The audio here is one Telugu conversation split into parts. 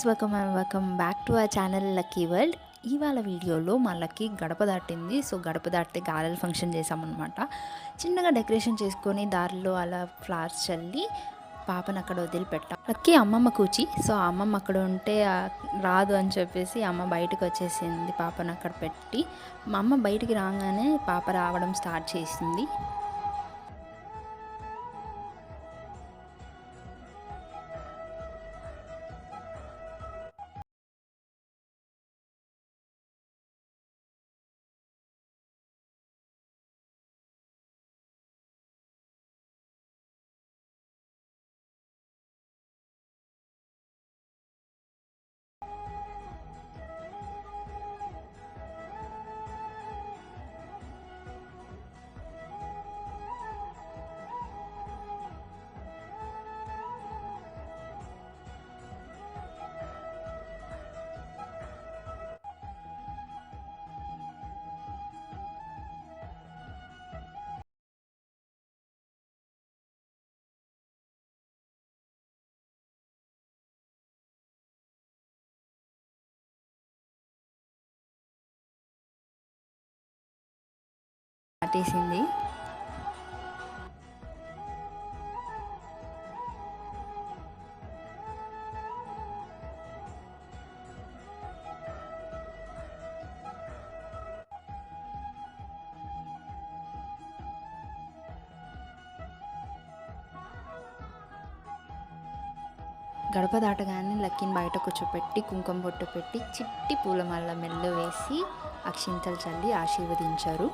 Guys, welcome back to our channel lucky world. ఇవాళ వీడియోలో మా లక్కీ గడప దాటింది. సో గడప దాటి గారెల ఫంక్షన్ చేసామన్నమాట. చిన్నగా డెకరేషన్ చేసుకొని దారిలో అలా ఫ్లవర్స్ చల్లి పాపను అక్కడ వదిలిపెట్టాం. లక్కీ అమ్మమ్మ కూచి. సో ఆ అమ్మమ్మ అక్కడ ఉంటే రాదు అని చెప్పేసి అమ్మ బయటకు వచ్చేసింది పాపను అక్కడ పెట్టి. మా అమ్మ బయటికి రాగానే పాప రావడం స్టార్ట్ చేసింది. దాటేసింది. గడప దాటగానే లక్కీని బయట కూర్చోపెట్టి కుంకుమ బొట్టు పెట్టి చిట్టి పూలమాల మెల్లో వేసి అక్షింతలు చల్లి ఆశీర్వదించారు.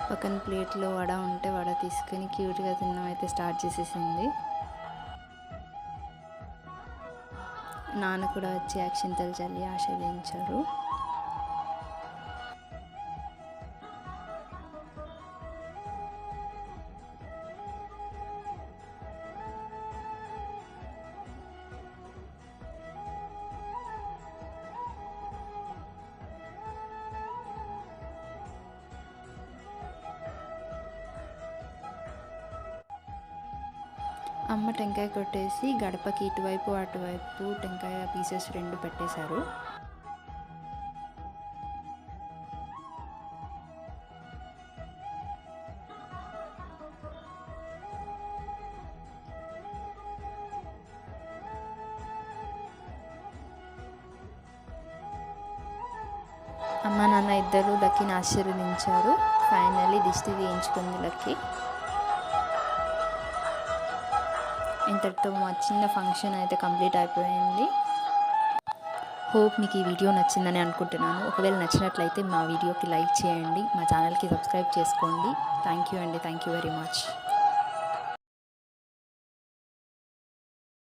పక్కన ప్లేట్లో వడ ఉంటే వడ తీసుకుని క్యూట్గా తినడం అయితే స్టార్ట్ చేసేసింది. నాన్న కూడా వచ్చి అక్షింతలు చల్లి ఆశీర్వదించారు. అమ్మ టెంకాయ కొట్టేసి గడపకి ఇటువైపు అటువైపు టెంకాయ పీసెస్ 2 పెట్టేశారు. అమ్మ నాన్న ఇద్దరు లక్కీని ఆశీర్వదించారు. ఫైనల్లీ దిష్టి తీయించుకుంది లక్కీ. ఇంతటితో మా చిన్న ఫంక్షన్ అయితే కంప్లీట్ అయిపోయింది. హోప్ మీకు ఈ వీడియో నచ్చిందని అనుకుంటున్నాను. ఒకవేళ నచ్చినట్లయితే మా వీడియోకి లైక్ చేయండి, మా ఛానల్కి సబ్స్క్రైబ్ చేసుకోండి. థ్యాంక్ యూ అండి. Thank you very much.